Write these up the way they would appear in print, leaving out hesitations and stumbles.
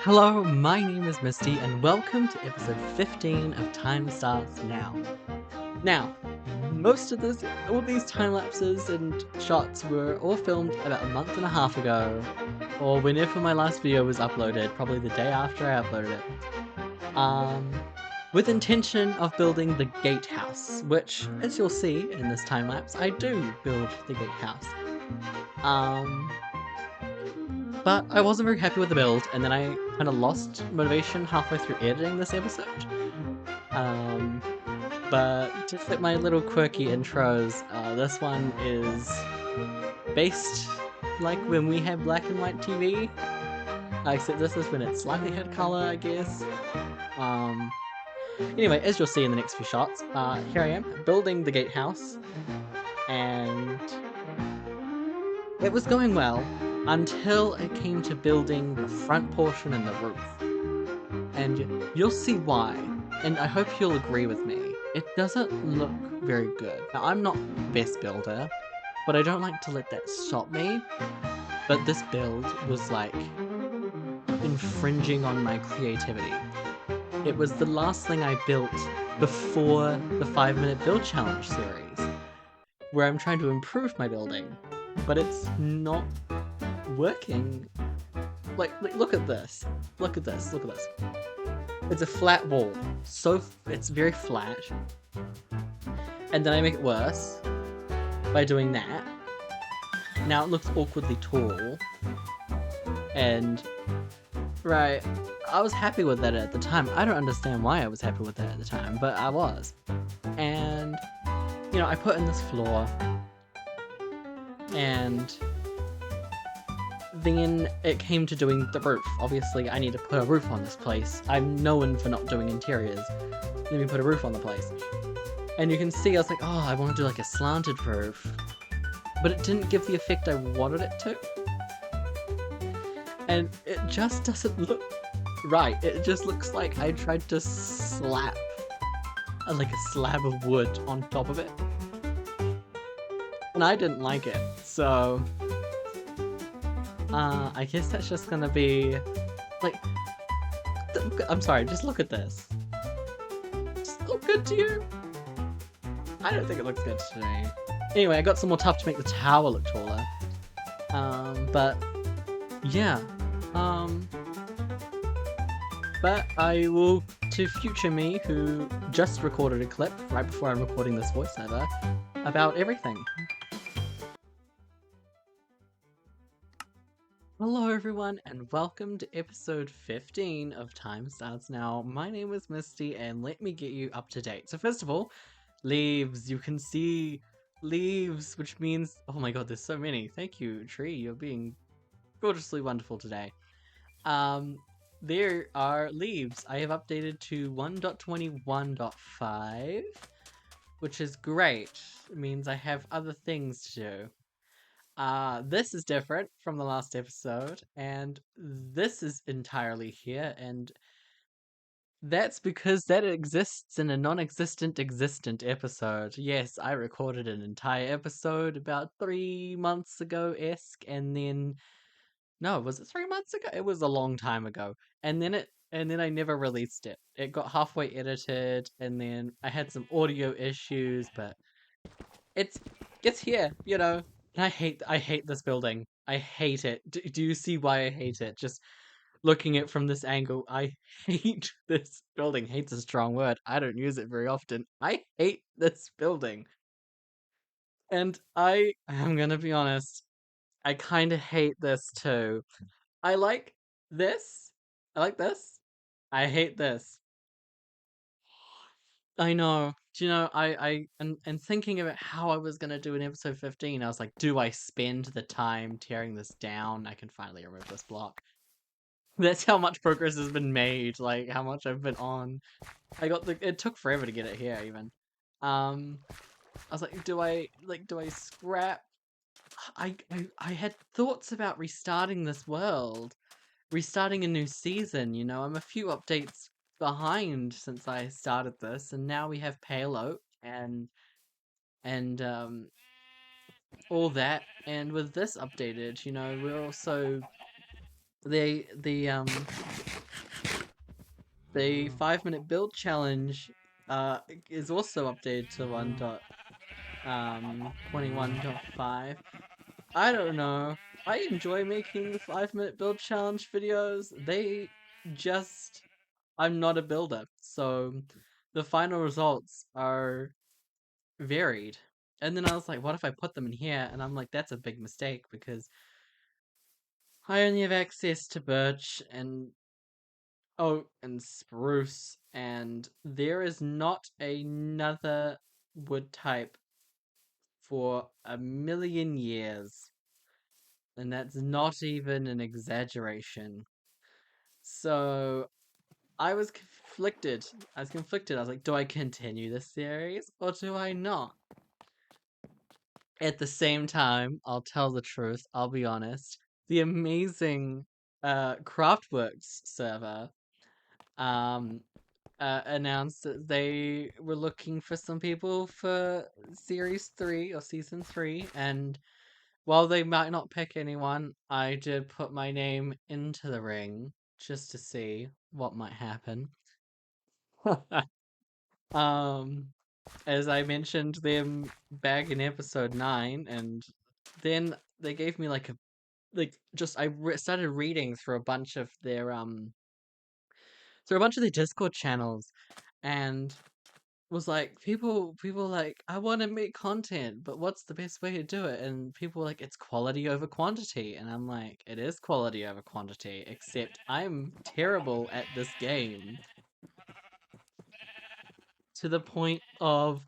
Hello, my name is Misty, and welcome to episode 15 of Time Starts Now. Now, most of all these time lapses and shots were all filmed about a month and a half ago, or whenever my last video was uploaded, probably the day after I uploaded it. With intention of building the gatehouse, which, as you'll see in this time lapse, I do build the gatehouse. But I wasn't very happy with the build, and then I kind of lost motivation halfway through editing this episode. But just like my little quirky intros, this one is based like when we had black and white TV, except this is when it slightly had color, I guess. Anyway, as you'll see in the next few shots, here I am building the gatehouse, and it was going well until it came to building the front portion and the roof. And you'll see why, and I hope you'll agree with me. It doesn't look very good. Now, I'm not the best builder, but I don't like to let that stop me. But this build was like infringing on my creativity. It was the last thing I built before the 5-minute build challenge series, where I'm trying to improve my building, but it's not working. Like look at this. Look at this. Look at this. It's a flat wall. So it's very flat. And then I make it worse by doing that. Now it looks awkwardly tall. And right, I was happy with that at the time. I don't understand why I was happy with that at the time, but I was. And you know, I put in this floor, and then it came to doing the roof. Obviously, I need to put a roof on this place. I'm known for not doing interiors. Let me put a roof on the place. And you can see I was like, oh, I want to do like a slanted roof. But it didn't give the effect I wanted it to. And it just doesn't look right. It just looks like I tried to slap like a slab of wood on top of it. And I didn't like it, so I guess that's just gonna be like, I'm sorry, just look at this. Does it look good to you? I don't think it looks good to me. Anyway, I got some more tuff to make the tower look taller. But yeah. But I will, to future me, who just recorded a clip right before I'm recording this voiceover, about everything. Hello everyone, and welcome to episode 15 of Time Starts Now. My name is Misty, and let me get you up to date. So first of all, leaves. You can see leaves, which means, oh my god, there's so many. Thank you, tree. You're being gorgeously wonderful today. There are leaves. I have updated to 1.21.5, which is great. It means I have other things to do. This is different from the last episode, and this is entirely here, and that's because that exists in a non-existent existent episode. Yes, I recorded an entire episode about 3 months ago-esque, and then... No, was it 3 months ago? It was a long time ago. And then I never released it. It got halfway edited, and then I had some audio issues, but it's here, you know. And I hate this building. I hate it. Do you see why I hate it? Just looking at it from this angle, I hate this building. Hate's a strong word. I don't use it very often. I hate this building. And I'm gonna be honest, I kind of hate this too. I like this. I like this. I hate this. I know. Do you know, and thinking about how I was gonna do in episode 15, I was like, do I spend the time tearing this down? I can finally remove this block. That's how much progress has been made, like how much I've been on. It took forever to get it here even. I was like, do I scrap? I had thoughts about restarting this world. Restarting a new season, you know. I'm a few updates behind since I started this, and now we have Palo and all that, and with this updated, you know, we're also the the 5-minute build challenge is also updated to 1.21.5. I don't know. I enjoy making the 5-minute build challenge videos. They just I'm not a builder, so the final results are varied. And then I was like, what if I put them in here? And I'm like, that's a big mistake because I only have access to birch and oak and spruce, and there is not another wood type for a million years. And that's not even an exaggeration. So I was conflicted. I was like, do I continue this series or do I not? At the same time, I'll tell the truth, I'll be honest. The amazing CraftWorks server um announced that they were looking for some people for series 3 or season 3, and while they might not pick anyone, I did put my name into the ring just to see what might happen. um as I mentioned them back in episode 9, and then they gave me like a just started reading through a bunch of their Discord channels, and was like, people like, I want to make content, but what's the best way to do it? And people were like, it's quality over quantity, and I'm like, it is quality over quantity, except I'm terrible at this game to the point of,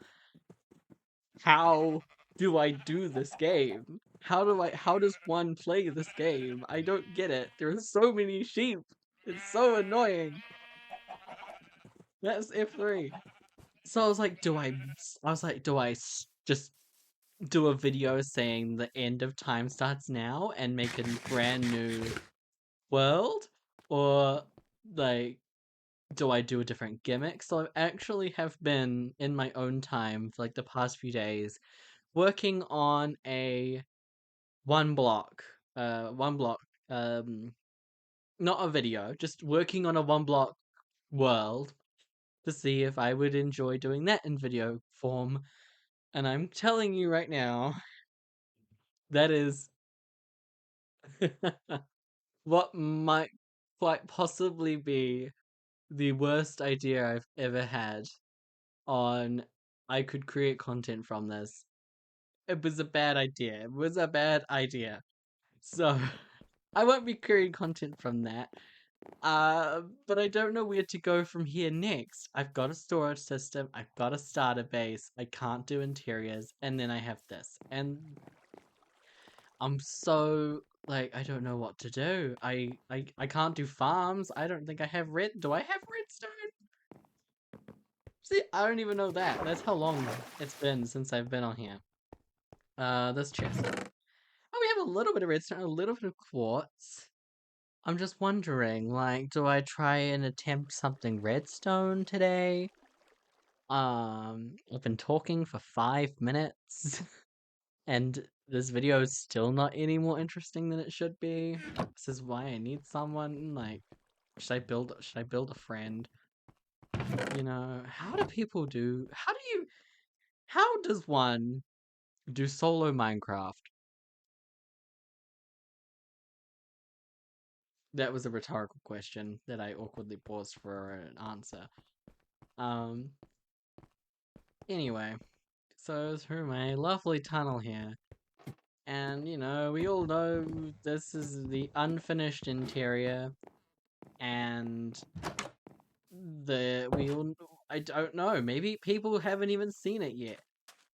how do I do this game? How does one play this game? I don't get it. There are so many sheep. It's so annoying. That's F3. So I was like, do I just do a video saying the end of time starts now and make a brand new world? Or, like, do I do a different gimmick? So I actually have been, in my own time, for like the past few days, working on a one block, one block, um, not a video, just working on a one block world to see if I would enjoy doing that in video form. And I'm telling you right now, that is what might quite possibly be the worst idea I've ever had on I could create content from this. It was a bad idea. It was a bad idea. So I won't be creating content from that. But I don't know where to go from here next. I've got a storage system, I've got a starter base, I can't do interiors, and then I have this. And I'm so, like, I don't know what to do. I can't do farms. I don't think I have do I have redstone? See, I don't even know that. That's how long it's been since I've been on here. This chest. Oh, we have a little bit of redstone, a little bit of quartz. I'm just wondering, like, do I try and attempt something redstone today? I've been talking for 5 minutes, and this video is still not any more interesting than it should be. This is why I need someone, like, should I build a friend? You know, how does one do solo Minecraft? That was a rhetorical question that I awkwardly paused for an answer. Um, anyway, so through my lovely tunnel here, and you know, we all know this is the unfinished interior, and I don't know, maybe people haven't even seen it yet.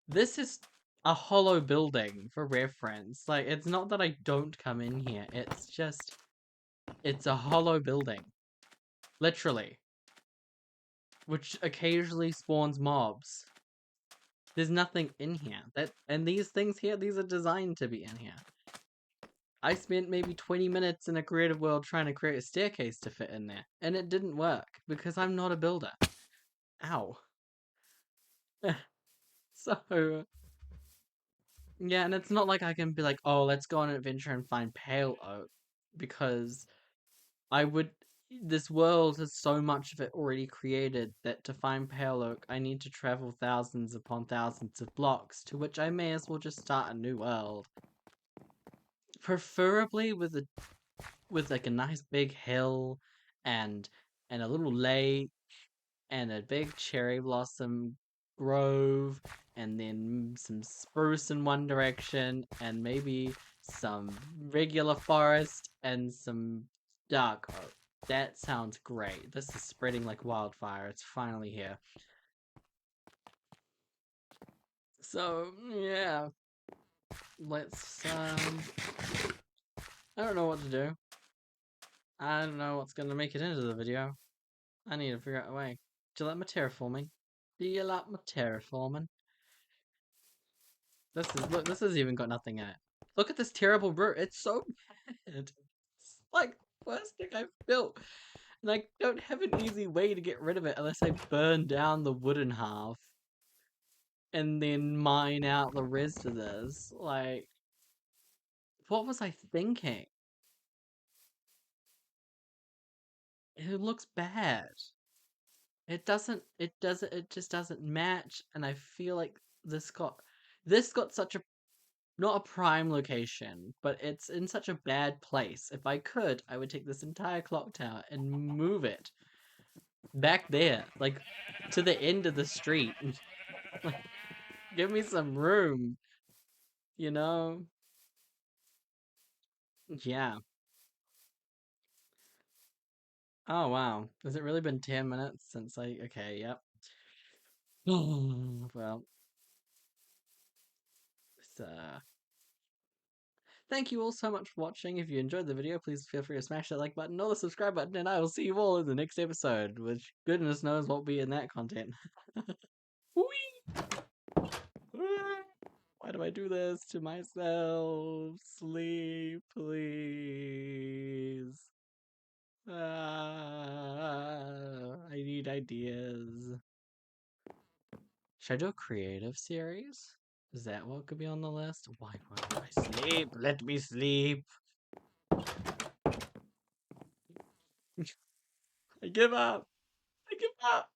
This is a hollow building for reference. Like, it's not that I don't come in here, it's just, it's a hollow building. Literally. Which occasionally spawns mobs. There's nothing in here. And these things here, these are designed to be in here. I spent maybe 20 minutes in a creative world trying to create a staircase to fit in there, and it didn't work because I'm not a builder. Ow. So, yeah, and it's not like I can be like, oh, let's go on an adventure and find pale oak, because I would, this world has so much of it already created that to find Pale Oak, I need to travel thousands upon thousands of blocks, to which I may as well just start a new world. Preferably with like a nice big hill and a little lake and a big cherry blossom grove and then some spruce in one direction and maybe some regular forest and some dark oak. That sounds great. This is spreading like wildfire. It's finally here. So, yeah. Let's, I don't know what to do. I don't know what's gonna make it into the video. I need to figure out a way. Do you like my terraforming? Do you like my terraforming? Look, this has even got nothing in it. Look at this terrible root. It's so bad. It's like the worst thing I've built. And I don't have an easy way to get rid of it unless I burn down the wooden half. And then mine out the rest of this. Like, what was I thinking? It looks bad. It just doesn't match. And I feel like this got such a not a prime location, but it's in such a bad place. If I could, I would take this entire clock tower and move it back there, like to the end of the street. Like, give me some room, you know? Yeah. Oh wow. Has it really been 10 minutes since I okay, yep. Well, it's, thank you all so much for watching. If you enjoyed the video, please feel free to smash that like button or the subscribe button, and I will see you all in the next episode, which goodness knows what will be in that content. Whee! Why do I do this to myself? Sleep, please. I need ideas. Should I do a creative series? Is that what could be on the list? Why won't I sleep? Let me sleep. I give up. I give up.